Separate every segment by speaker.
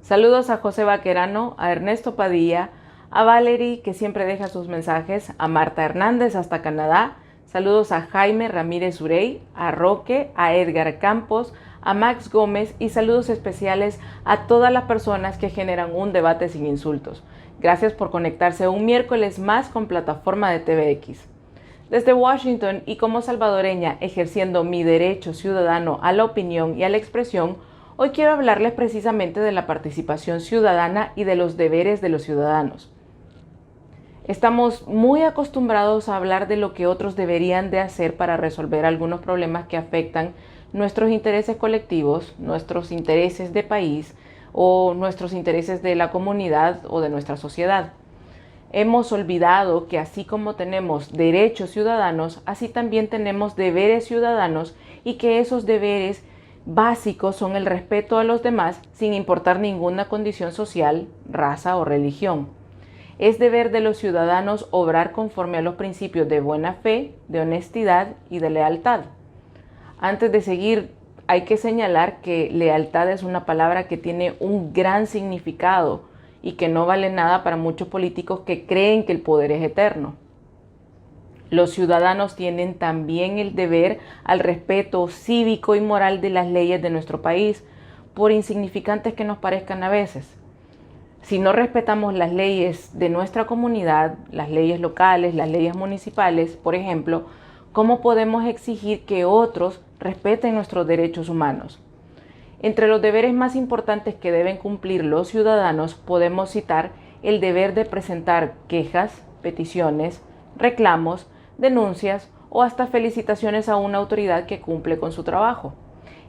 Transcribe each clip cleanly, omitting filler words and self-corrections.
Speaker 1: Saludos a José Vaquerano, a Ernesto Padilla, a Valerie, que siempre deja sus mensajes, a Marta Hernández hasta Canadá. Saludos a Jaime Ramírez Urey, a Roque, a Edgar Campos, a Max Gómez y saludos especiales a todas las personas que generan un debate sin insultos. Gracias por conectarse un miércoles más con Plataforma de TVX. Desde Washington y como salvadoreña ejerciendo mi derecho ciudadano a la opinión y a la expresión, hoy quiero hablarles precisamente de la participación ciudadana y de los deberes de los ciudadanos. Estamos muy acostumbrados a hablar de lo que otros deberían de hacer para resolver algunos problemas que afectan nuestros intereses colectivos, nuestros intereses de país o nuestros intereses de la comunidad o de nuestra sociedad. Hemos olvidado que así como tenemos derechos ciudadanos, así también tenemos deberes ciudadanos y que esos deberes básicos son el respeto a los demás sin importar ninguna condición social, raza o religión. Es deber de los ciudadanos obrar conforme a los principios de buena fe, de honestidad y de lealtad. Antes de seguir, hay que señalar que lealtad es una palabra que tiene un gran significado y que no vale nada para muchos políticos que creen que el poder es eterno. Los ciudadanos tienen también el deber al respeto cívico y moral de las leyes de nuestro país, por insignificantes que nos parezcan a veces. Si no respetamos las leyes de nuestra comunidad, las leyes locales, las leyes municipales, por ejemplo, ¿cómo podemos exigir que otros respeten nuestros derechos humanos? Entre los deberes más importantes que deben cumplir los ciudadanos podemos citar el deber de presentar quejas, peticiones, reclamos, denuncias o hasta felicitaciones a una autoridad que cumple con su trabajo.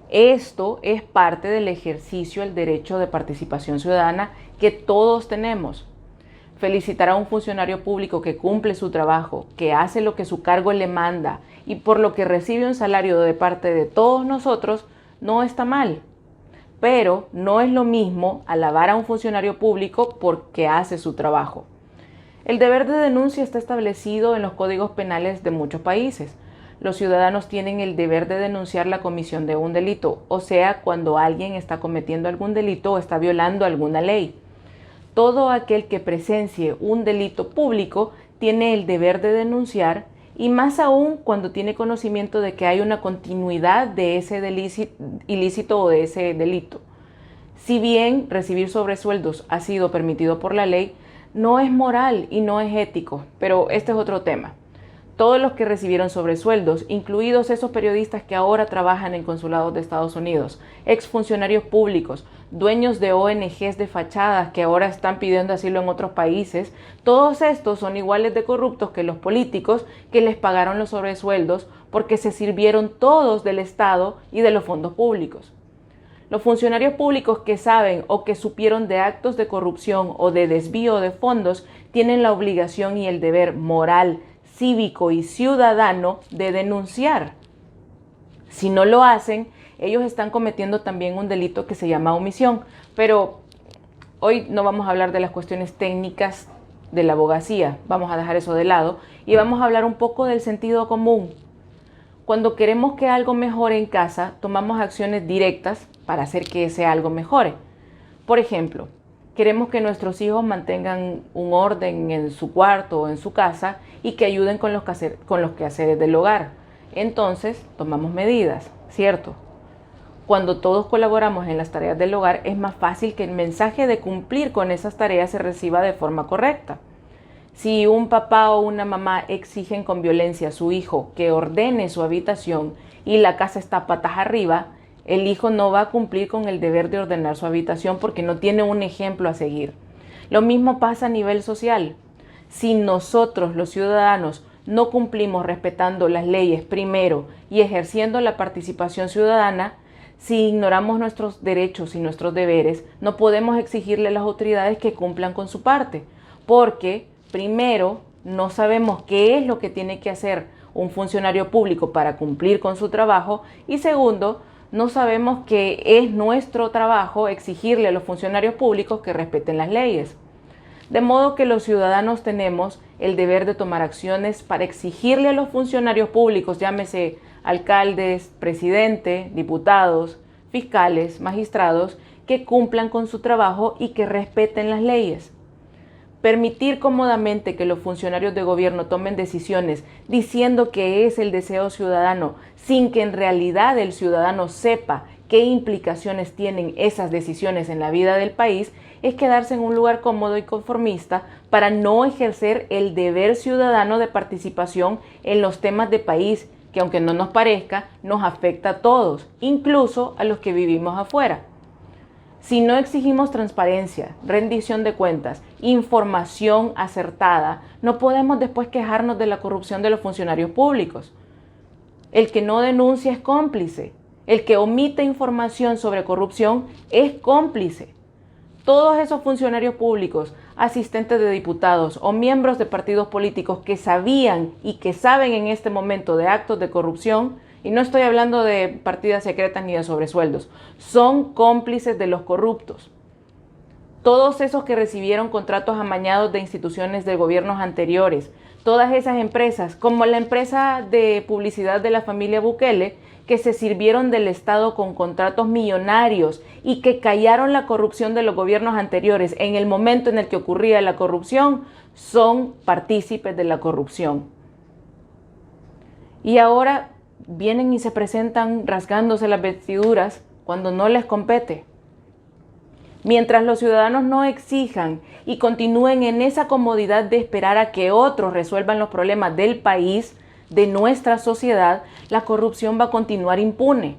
Speaker 1: Esto es parte del ejercicio del derecho de participación ciudadana que todos tenemos. Felicitar a un funcionario público que cumple su trabajo, que hace lo que su cargo le manda y por lo que recibe un salario de parte de todos nosotros, no está mal. Pero no es lo mismo alabar a un funcionario público porque hace su trabajo. El deber de denuncia está establecido en los códigos penales de muchos países. Los ciudadanos tienen el deber de denunciar la comisión de un delito, o sea, cuando alguien está cometiendo algún delito o está violando alguna ley. Todo aquel que presencie un delito público tiene el deber de denunciar, y más aún cuando tiene conocimiento de que hay una continuidad de ese ilícito o de ese delito. Si bien recibir sobresueldos ha sido permitido por la ley, no es moral y no es ético, pero este es otro tema. Todos los que recibieron sobresueldos, incluidos esos periodistas que ahora trabajan en consulados de Estados Unidos, exfuncionarios públicos, dueños de ONGs de fachadas que ahora están pidiendo asilo en otros países, todos estos son iguales de corruptos que los políticos que les pagaron los sobresueldos porque se sirvieron todos del Estado y de los fondos públicos. Los funcionarios públicos que saben o que supieron de actos de corrupción o de desvío de fondos tienen la obligación y el deber moral, cívico y ciudadano de denunciar. Si no lo hacen, ellos están cometiendo también un delito que se llama omisión. Pero hoy no vamos a hablar de las cuestiones técnicas de la abogacía, vamos a dejar eso de lado y vamos a hablar un poco del sentido común. Cuando queremos que algo mejore en casa, tomamos acciones directas para hacer que ese algo mejore. Por ejemplo, queremos que nuestros hijos mantengan un orden en su cuarto o en su casa y que ayuden con los quehaceres del hogar. Entonces, tomamos medidas, ¿cierto? Cuando todos colaboramos en las tareas del hogar, es más fácil que el mensaje de cumplir con esas tareas se reciba de forma correcta. Si un papá o una mamá exigen con violencia a su hijo que ordene su habitación y la casa está patas arriba, el hijo no va a cumplir con el deber de ordenar su habitación porque no tiene un ejemplo a seguir. Lo mismo pasa a nivel social. Si nosotros, los ciudadanos, no cumplimos respetando las leyes primero y ejerciendo la participación ciudadana, si ignoramos nuestros derechos y nuestros deberes, no podemos exigirle a las autoridades que cumplan con su parte, porque primero no sabemos qué es lo que tiene que hacer un funcionario público para cumplir con su trabajo y segundo, no sabemos que es nuestro trabajo exigirle a los funcionarios públicos que respeten las leyes. De modo que los ciudadanos tenemos el deber de tomar acciones para exigirle a los funcionarios públicos, llámese alcaldes, presidente, diputados, fiscales, magistrados, que cumplan con su trabajo y que respeten las leyes. Permitir cómodamente que los funcionarios de gobierno tomen decisiones diciendo que es el deseo ciudadano, sin que en realidad el ciudadano sepa qué implicaciones tienen esas decisiones en la vida del país, es quedarse en un lugar cómodo y conformista para no ejercer el deber ciudadano de participación en los temas de país, que aunque no nos parezca, nos afecta a todos, incluso a los que vivimos afuera. Si no exigimos transparencia, rendición de cuentas, información acertada, no podemos después quejarnos de la corrupción de los funcionarios públicos. El que no denuncia es cómplice. El que omite información sobre corrupción es cómplice. Todos esos funcionarios públicos, asistentes de diputados o miembros de partidos políticos que sabían y que saben en este momento de actos de corrupción, y no estoy hablando de partidas secretas ni de sobresueldos, son cómplices de los corruptos. Todos esos que recibieron contratos amañados de instituciones de gobiernos anteriores, todas esas empresas, como la empresa de publicidad de la familia Bukele, que se sirvieron del Estado con contratos millonarios y que callaron la corrupción de los gobiernos anteriores en el momento en el que ocurría la corrupción, son partícipes de la corrupción. Y ahora vienen y se presentan rasgándose las vestiduras cuando no les compete. Mientras los ciudadanos no exijan y continúen en esa comodidad de esperar a que otros resuelvan los problemas del país, de nuestra sociedad, la corrupción va a continuar impune.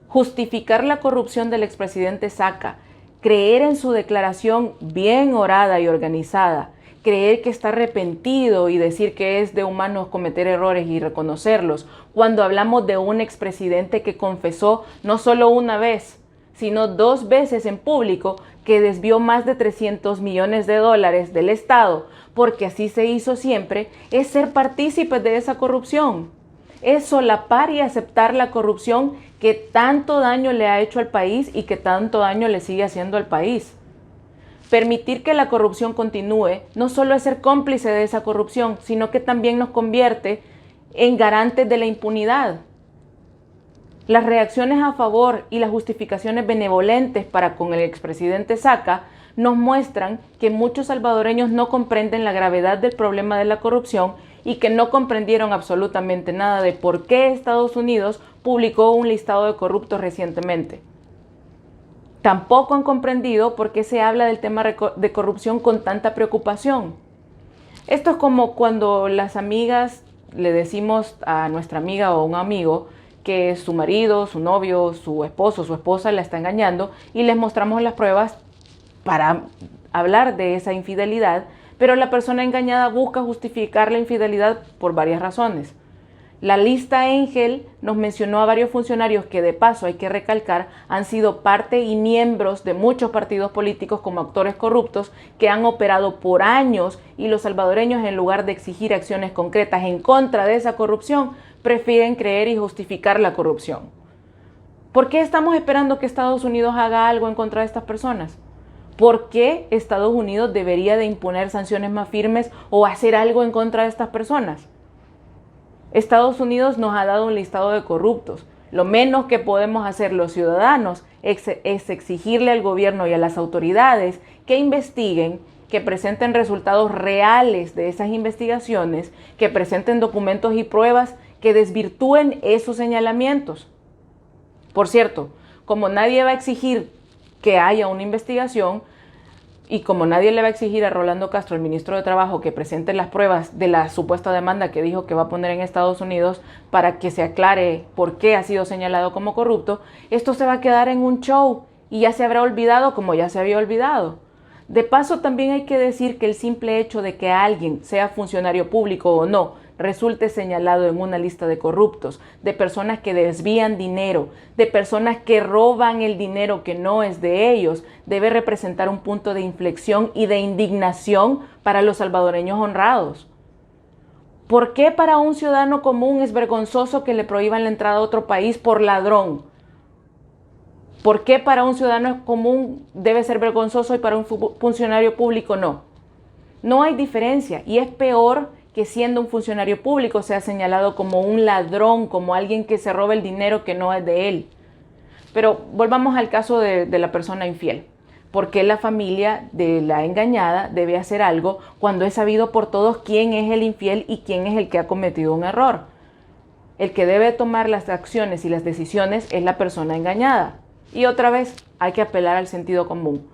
Speaker 1: Justificar la corrupción del expresidente Saca, creer en su declaración bien orada y organizada, creer que está arrepentido y decir que es de humanos cometer errores y reconocerlos, cuando hablamos de un expresidente que confesó no solo una vez, sino 2 veces en público que desvió más de $300 millones del Estado, porque así se hizo siempre, es ser partícipes de esa corrupción. Es solapar y aceptar la corrupción que tanto daño le ha hecho al país y que tanto daño le sigue haciendo al país. Permitir que la corrupción continúe no solo es ser cómplice de esa corrupción, sino que también nos convierte en garantes de la impunidad. Las reacciones a favor y las justificaciones benevolentes para con el expresidente Saca nos muestran que muchos salvadoreños no comprenden la gravedad del problema de la corrupción y que no comprendieron absolutamente nada de por qué Estados Unidos publicó un listado de corruptos recientemente. Tampoco han comprendido por qué se habla del tema de corrupción con tanta preocupación. Esto es como cuando las amigas le decimos a nuestra amiga o un amigo que su marido, su novio, su esposo, su esposa la está engañando y les mostramos las pruebas para hablar de esa infidelidad, pero la persona engañada busca justificar la infidelidad por varias razones. La lista Ángel nos mencionó a varios funcionarios que, de paso hay que recalcar, han sido parte y miembros de muchos partidos políticos como actores corruptos que han operado por años, y los salvadoreños, en lugar de exigir acciones concretas en contra de esa corrupción, prefieren creer y justificar la corrupción. ¿Por qué estamos esperando que Estados Unidos haga algo en contra de estas personas? ¿Por qué Estados Unidos debería de imponer sanciones más firmes o hacer algo en contra de estas personas? Estados Unidos nos ha dado un listado de corruptos. Lo menos que podemos hacer los ciudadanos es exigirle al gobierno y a las autoridades que investiguen, que presenten resultados reales de esas investigaciones, que presenten documentos y pruebas que desvirtúen esos señalamientos. Por cierto, como nadie va a exigir que haya una investigación, y como nadie le va a exigir a Rolando Castro, el ministro de Trabajo, que presente las pruebas de la supuesta demanda que dijo que va a poner en Estados Unidos para que se aclare por qué ha sido señalado como corrupto, esto se va a quedar en un show y ya se habrá olvidado como ya se había olvidado. De paso, también hay que decir que el simple hecho de que alguien, sea funcionario público o no, resulte señalado en una lista de corruptos, de personas que desvían dinero, de personas que roban el dinero que no es de ellos, debe representar un punto de inflexión y de indignación para los salvadoreños honrados. ¿Por qué para un ciudadano común es vergonzoso que le prohíban la entrada a otro país por ladrón? ¿Por qué para un ciudadano común debe ser vergonzoso y para un funcionario público no? No hay diferencia, y es peor que siendo un funcionario público sea señalado como un ladrón, como alguien que se roba el dinero que no es de él. Pero volvamos al caso de la persona infiel. ¿Por qué la familia de la engañada debe hacer algo cuando es sabido por todos quién es el infiel y quién es el que ha cometido un error? El que debe tomar las acciones y las decisiones es la persona engañada. Y otra vez, hay que apelar al sentido común.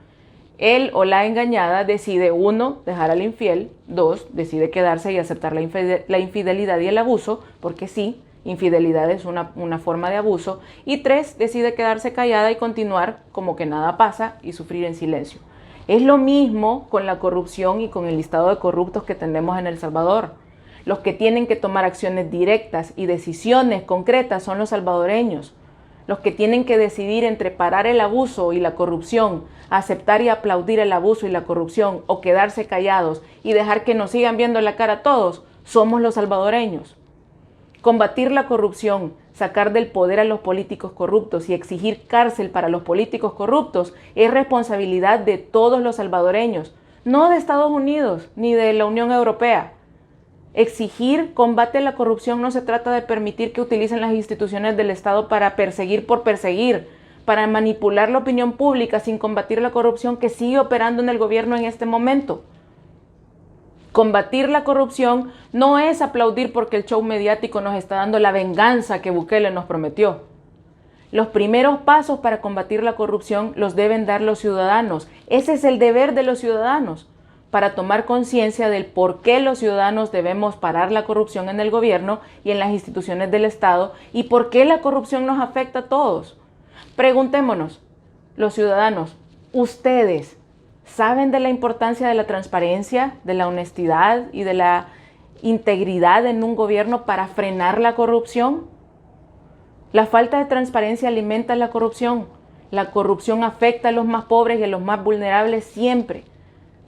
Speaker 1: Él o la engañada decide, 1, dejar al infiel; 2, decide quedarse y aceptar la infidelidad y el abuso, porque sí, infidelidad es una forma de abuso; y 3, decide quedarse callada y continuar como que nada pasa y sufrir en silencio. Es lo mismo con la corrupción y con el listado de corruptos que tenemos en El Salvador. Los que tienen que tomar acciones directas y decisiones concretas son los salvadoreños. Los que tienen que decidir entre parar el abuso y la corrupción, aceptar y aplaudir el abuso y la corrupción, o quedarse callados y dejar que nos sigan viendo la cara a todos, somos los salvadoreños. Combatir la corrupción, sacar del poder a los políticos corruptos y exigir cárcel para los políticos corruptos es responsabilidad de todos los salvadoreños, no de Estados Unidos ni de la Unión Europea. Exigir combate a la corrupción no se trata de permitir que utilicen las instituciones del Estado para perseguir por perseguir, para manipular la opinión pública sin combatir la corrupción que sigue operando en el gobierno en este momento. Combatir la corrupción no es aplaudir porque el show mediático nos está dando la venganza que Bukele nos prometió. Los primeros pasos para combatir la corrupción los deben dar los ciudadanos. Ese es el deber de los ciudadanos, para tomar conciencia del por qué los ciudadanos debemos parar la corrupción en el gobierno y en las instituciones del Estado y por qué la corrupción nos afecta a todos. Preguntémonos, los ciudadanos, ¿ustedes saben de la importancia de la transparencia, de la honestidad y de la integridad en un gobierno para frenar la corrupción? La falta de transparencia alimenta la corrupción. La corrupción afecta a los más pobres y a los más vulnerables siempre.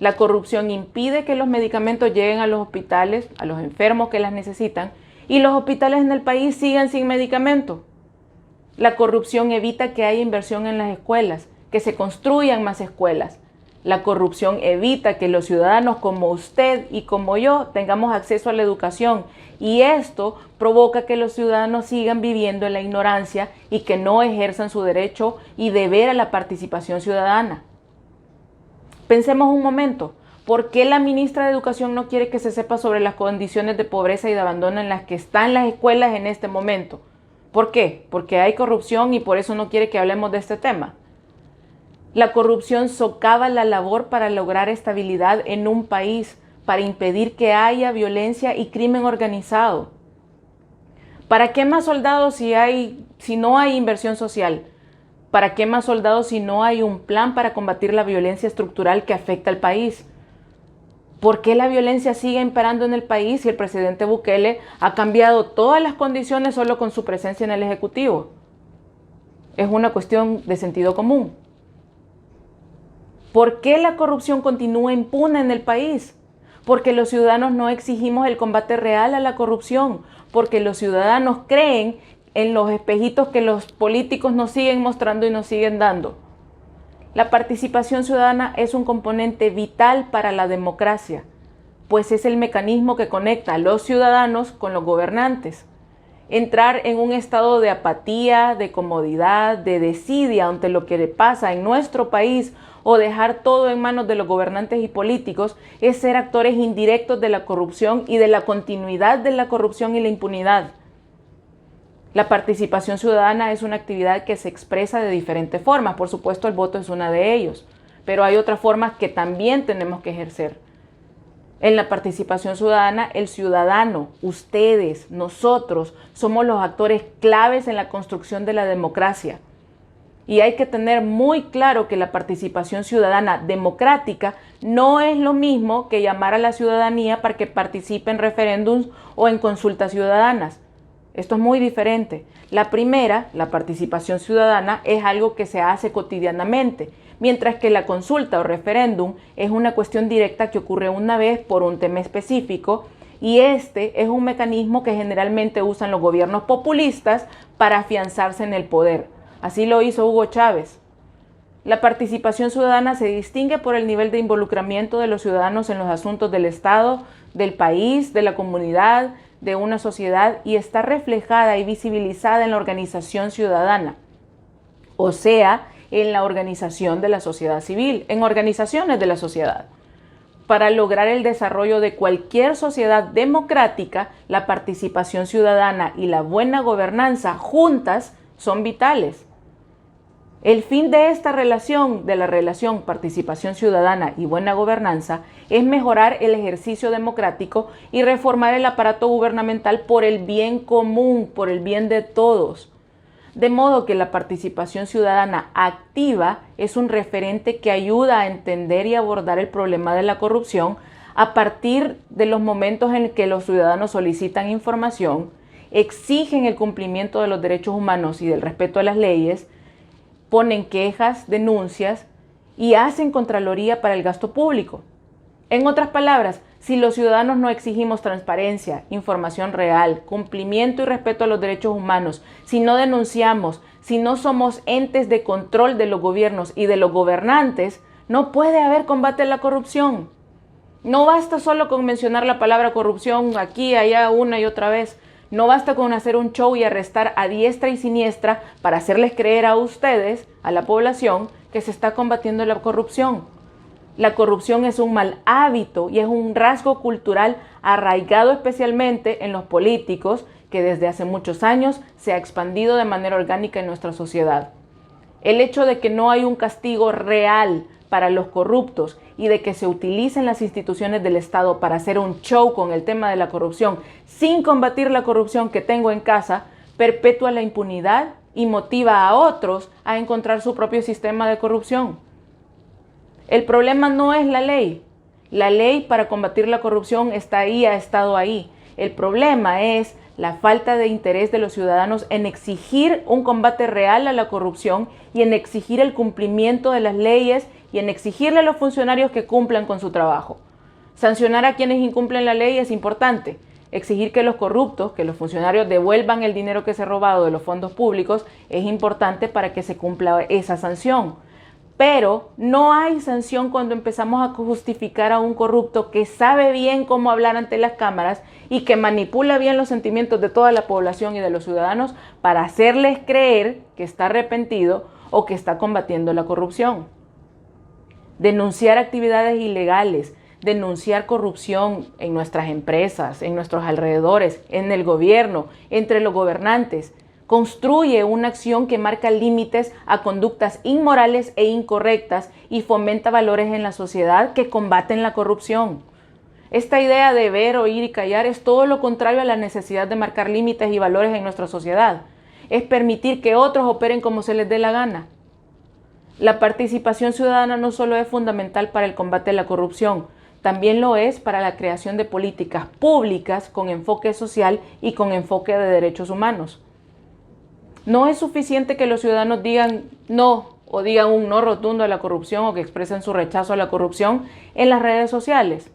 Speaker 1: La corrupción impide que los medicamentos lleguen a los hospitales, a los enfermos que las necesitan, y los hospitales en el país sigan sin medicamentos. La corrupción evita que haya inversión en las escuelas, que se construyan más escuelas. La corrupción evita que los ciudadanos como usted y como yo tengamos acceso a la educación, y esto provoca que los ciudadanos sigan viviendo en la ignorancia y que no ejerzan su derecho y deber a la participación ciudadana. Pensemos un momento, ¿por qué la ministra de Educación no quiere que se sepa sobre las condiciones de pobreza y de abandono en las que están las escuelas en este momento? ¿Por qué? Porque hay corrupción y por eso no quiere que hablemos de este tema. La corrupción socava la labor para lograr estabilidad en un país, para impedir que haya violencia y crimen organizado. ¿Para qué más soldados si no hay inversión social? ¿Para qué más soldados si no hay un plan para combatir la violencia estructural que afecta al país? ¿Por qué la violencia sigue imperando en el país si el presidente Bukele ha cambiado todas las condiciones solo con su presencia en el Ejecutivo? Es una cuestión de sentido común. ¿Por qué la corrupción continúa impune en el país? Porque los ciudadanos no exigimos el combate real a la corrupción, porque los ciudadanos creen en los espejitos que los políticos nos siguen mostrando y nos siguen dando. La participación ciudadana es un componente vital para la democracia, pues es el mecanismo que conecta a los ciudadanos con los gobernantes. Entrar en un estado de apatía, de comodidad, de desidia ante lo que le pasa en nuestro país o dejar todo en manos de los gobernantes y políticos es ser actores indirectos de la corrupción y de la continuidad de la corrupción y la impunidad. La participación ciudadana es una actividad que se expresa de diferentes formas. Por supuesto, el voto es una de ellos, pero hay otras formas que también tenemos que ejercer. En la participación ciudadana, el ciudadano, ustedes, nosotros, somos los actores claves en la construcción de la democracia. Y hay que tener muy claro que la participación ciudadana democrática no es lo mismo que llamar a la ciudadanía para que participe en referéndums o en consultas ciudadanas. Esto es muy diferente. La primera, la participación ciudadana, es algo que se hace cotidianamente, mientras que la consulta o referéndum es una cuestión directa que ocurre una vez por un tema específico, y este es un mecanismo que generalmente usan los gobiernos populistas para afianzarse en el poder. Así lo hizo Hugo Chávez. La participación ciudadana se distingue por el nivel de involucramiento de los ciudadanos en los asuntos del Estado, del país, de la comunidad, de una sociedad, y está reflejada y visibilizada en la organización ciudadana. o sea, en la organización de la sociedad civil, en organizaciones de la sociedad. Para lograr el desarrollo de cualquier sociedad democrática, la participación ciudadana y la buena gobernanza juntas son vitales. El fin de esta relación, de la relación participación ciudadana y buena gobernanza, es mejorar el ejercicio democrático y reformar el aparato gubernamental por el bien común, por el bien de todos. De modo que la participación ciudadana activa es un referente que ayuda a entender y abordar el problema de la corrupción a partir de los momentos en que los ciudadanos solicitan información, exigen el cumplimiento de los derechos humanos y del respeto a las leyes, ponen quejas, denuncias y hacen contraloría para el gasto público. En otras palabras, si los ciudadanos no exigimos transparencia, información real, cumplimiento y respeto a los derechos humanos, si no denunciamos, si no somos entes de control de los gobiernos y de los gobernantes, no puede haber combate a la corrupción. No basta solo con mencionar la palabra corrupción aquí, allá, una y otra vez. No basta con hacer un show y arrestar a diestra y siniestra para hacerles creer a ustedes, a la población, que se está combatiendo la corrupción. La corrupción es un mal hábito y es un rasgo cultural arraigado especialmente en los políticos que desde hace muchos años se ha expandido de manera orgánica en nuestra sociedad. El hecho de que no hay un castigo real para los corruptos y de que se utilicen las instituciones del Estado para hacer un show con el tema de la corrupción sin combatir la corrupción que tengo en casa, perpetúa la impunidad y motiva a otros a encontrar su propio sistema de corrupción. El problema no es la ley. La ley para combatir la corrupción está ahí, ha estado ahí. El problema es la falta de interés de los ciudadanos en exigir un combate real a la corrupción y en exigir el cumplimiento de las leyes y en exigirle a los funcionarios que cumplan con su trabajo. Sancionar a quienes incumplen la ley es importante. Exigir que los corruptos, que los funcionarios devuelvan el dinero que se ha robado de los fondos públicos es importante para que se cumpla esa sanción. Pero no hay sanción cuando empezamos a justificar a un corrupto que sabe bien cómo hablar ante las cámaras y que manipula bien los sentimientos de toda la población y de los ciudadanos para hacerles creer que está arrepentido o que está combatiendo la corrupción. Denunciar actividades ilegales, denunciar corrupción en nuestras empresas, en nuestros alrededores, en el gobierno, entre los gobernantes, construye una acción que marca límites a conductas inmorales e incorrectas y fomenta valores en la sociedad que combaten la corrupción. Esta idea de ver, oír y callar es todo lo contrario a la necesidad de marcar límites y valores en nuestra sociedad. Es permitir que otros operen como se les dé la gana. La participación ciudadana no solo es fundamental para el combate a la corrupción, también lo es para la creación de políticas públicas con enfoque social y con enfoque de derechos humanos. No es suficiente que los ciudadanos digan no o digan un no rotundo a la corrupción o que expresen su rechazo a la corrupción en las redes sociales.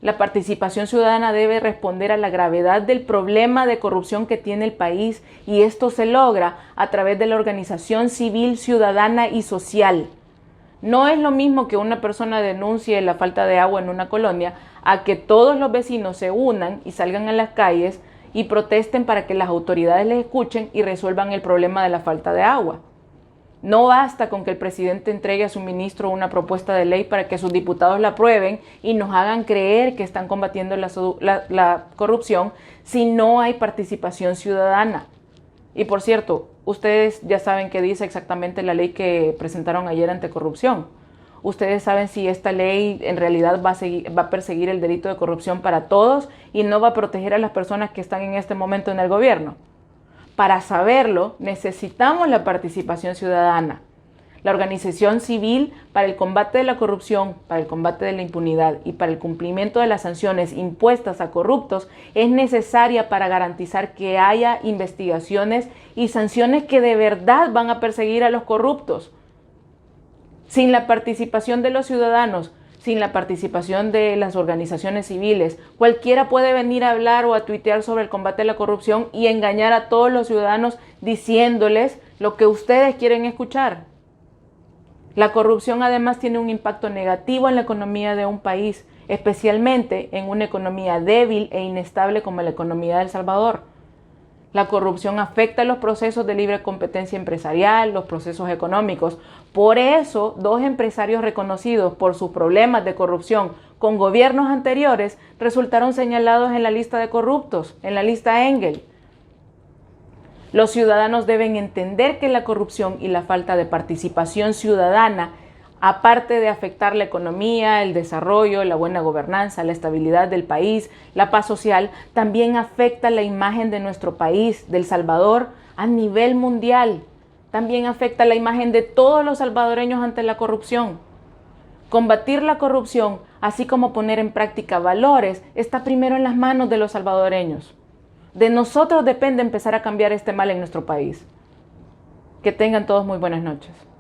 Speaker 1: La participación ciudadana debe responder a la gravedad del problema de corrupción que tiene el país y esto se logra a través de la organización civil, ciudadana y social. No es lo mismo que una persona denuncie la falta de agua en una colonia a que todos los vecinos se unan y salgan a las calles y protesten para que las autoridades les escuchen y resuelvan el problema de la falta de agua. No basta con que el presidente entregue a su ministro una propuesta de ley para que sus diputados la aprueben y nos hagan creer que están combatiendo la corrupción si no hay participación ciudadana. Y por cierto, ustedes ya saben qué dice exactamente la ley que presentaron ayer ante corrupción. Ustedes saben si esta ley en realidad va a perseguir el delito de corrupción para todos y no va a proteger a las personas que están en este momento en el gobierno. Para saberlo, necesitamos la participación ciudadana. La organización civil para el combate de la corrupción, para el combate de la impunidad y para el cumplimiento de las sanciones impuestas a corruptos es necesaria para garantizar que haya investigaciones y sanciones que de verdad van a perseguir a los corruptos. Sin la participación de los ciudadanos, sin la participación de las organizaciones civiles, cualquiera puede venir a hablar o a tuitear sobre el combate a la corrupción y engañar a todos los ciudadanos diciéndoles lo que ustedes quieren escuchar. La corrupción además tiene un impacto negativo en la economía de un país, especialmente en una economía débil e inestable como la economía de El Salvador. La corrupción afecta los procesos de libre competencia empresarial, los procesos económicos. Por eso, dos empresarios reconocidos por sus problemas de corrupción con gobiernos anteriores resultaron señalados en la lista de corruptos, en la lista Engel. Los ciudadanos deben entender que la corrupción y la falta de participación ciudadana, aparte de afectar la economía, el desarrollo, la buena gobernanza, la estabilidad del país, la paz social, también afecta la imagen de nuestro país, de El Salvador, a nivel mundial. También afecta la imagen de todos los salvadoreños ante la corrupción. Combatir la corrupción, así como poner en práctica valores, está primero en las manos de los salvadoreños. De nosotros depende empezar a cambiar este mal en nuestro país. Que tengan todos muy buenas noches.